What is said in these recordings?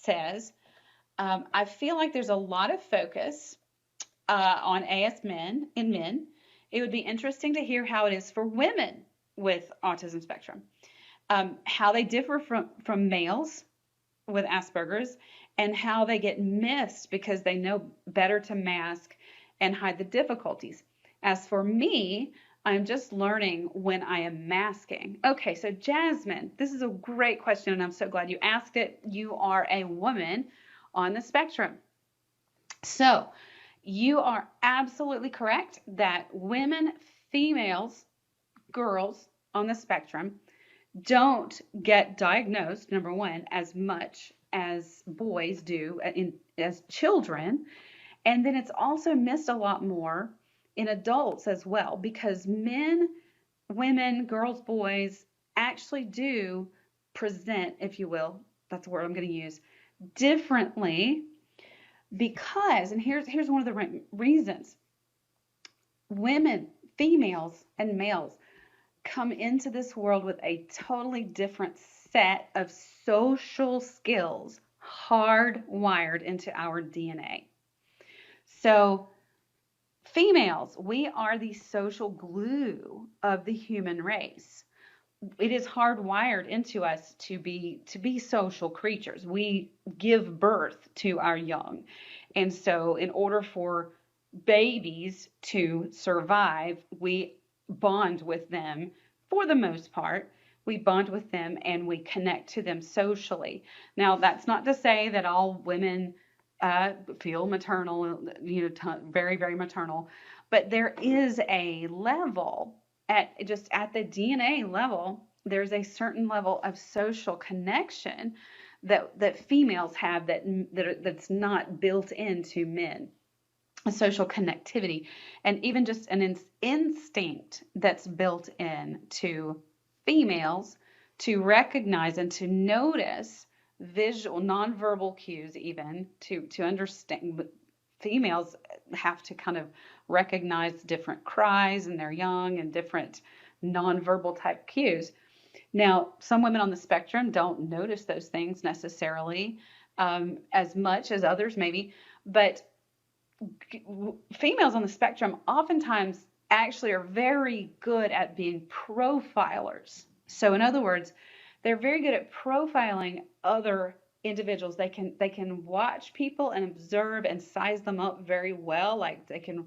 says, I feel like there's a lot of focus on AS men in men. It would be interesting to hear how it is for women with autism spectrum, how they differ from males with Asperger's, and how they get missed because they know better to mask and hide the difficulties. As for me, I'm just learning when I am masking. Okay, so Jasmine, this is a great question, and I'm so glad you asked it. You are a woman on the spectrum. So you are absolutely correct that women, females, girls on the spectrum don't get diagnosed, number one, as much as boys do as children. And then it's also missed a lot more in adults as well, because men, women, girls, boys actually do present, if you will, that's the word I'm going to use, differently. Because, and here's one of the reasons, women, females, and males come into this world with a totally different set of social skills hardwired into our DNA. So females, we are the social glue of the human race. It is hardwired into us to be social creatures. We give birth to our young. And so in order for babies to survive, we bond with them for the most part. We bond with them and we connect to them socially. Now, that's not to say that all women feel maternal, very, very maternal, but there is a level at the DNA level. There's a certain level of social connection that females have that's not built into men. A social connectivity, and even just an instinct that's built in to females to recognize and to notice visual, nonverbal cues, even to understand. Females have to kind of recognize different cries in their young and different nonverbal type cues. Now, some women on the spectrum don't notice those things necessarily as much as others maybe, but females on the spectrum oftentimes actually are very good at being profilers. So in other words, they're very good at profiling other individuals. They can watch people and observe and size them up very well. Like they can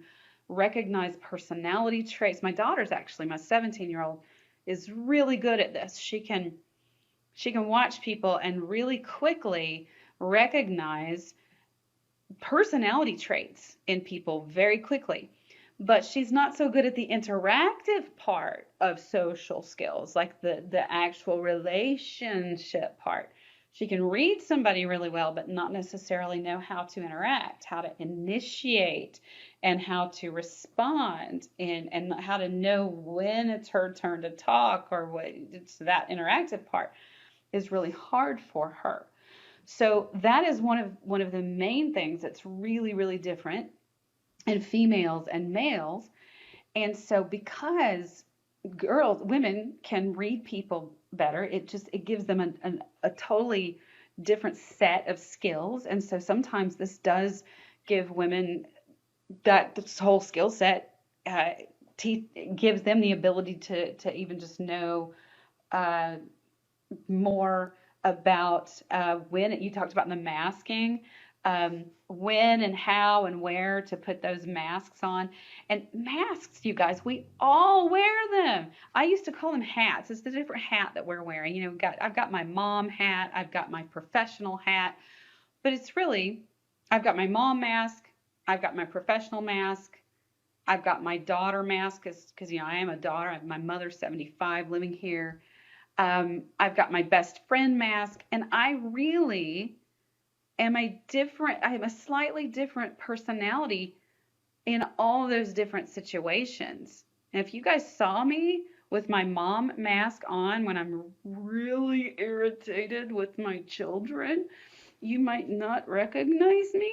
recognize personality traits. My daughter's actually, my 17-year-old is really good at this. She can watch people and really quickly recognize personality traits in people very quickly. But she's not so good at the interactive part of social skills, like the actual relationship part. She can read somebody really well, but not necessarily know how to interact, how to initiate, and how to respond, and how to know when it's her turn to talk, or what. It's that interactive part is really hard for her. So that is one of the main things that's really, really different in females and males. And so because women can read people better, it gives them a totally different set of skills. And so sometimes this does give women this whole skill set, gives them the ability to even just know more about when you talked about the masking, when and how and where to put those masks on. And masks, you guys, we all wear them. I used to call them hats. It's the different hat that we're wearing. I've got my mom hat, I've got my professional hat, but it's really, I've got my mom mask, I've got my professional mask, I've got my daughter mask, because I am a daughter. My mother's 75 living here. I've got my best friend mask, and I really am I have a slightly different personality in all those different situations. And if you guys saw me with my mom mask on when I'm really irritated with my children, you might not recognize me,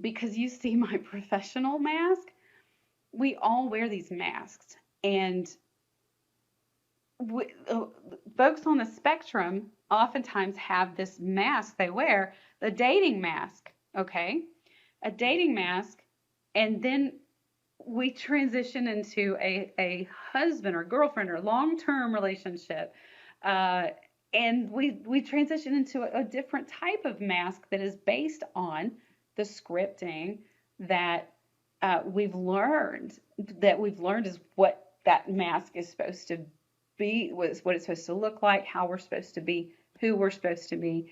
because you see my professional mask. We all wear these masks, and folks on the spectrum oftentimes have this mask they wear, the dating mask, okay? A dating mask, and then we transition into a husband or girlfriend or long-term relationship, and we transition into a different type of mask that is based on the scripting that we've learned is what that mask is supposed to be, what it's supposed to look like, how we're supposed to be, who we're supposed to be,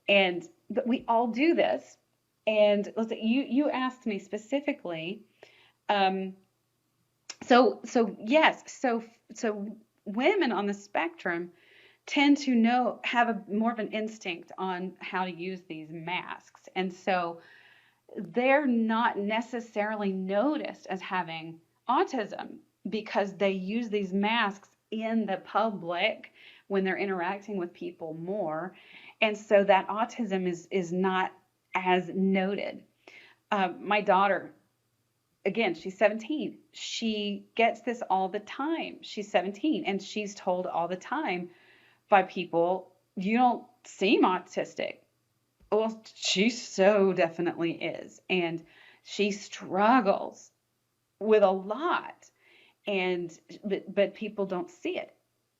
but we all do this. And let's say you asked me specifically. So yes, so women on the spectrum tend to have more of an instinct on how to use these masks, and so they're not necessarily noticed as having autism because they use these masks in the public when they're interacting with people more, and so that autism is not as noted. My daughter, again, she's 17. She gets this all the time. She's 17, and she's told all the time by people, "You don't seem autistic." Well, she so definitely is, and she struggles with a lot, but people don't see it,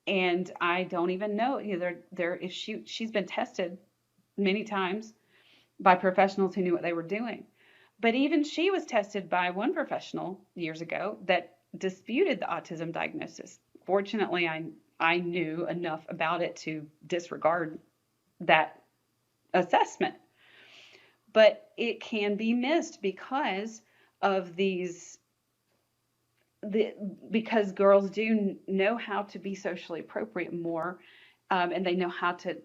and I don't even know. If she's been tested many times by professionals who knew what they were doing. But even she was tested by one professional years ago that disputed the autism diagnosis. Fortunately, I knew enough about it to disregard that assessment. But it can be missed because of because girls do know how to be socially appropriate more, and they know how to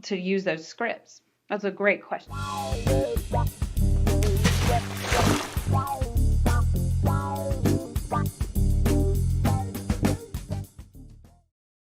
use those scripts. That's a great question.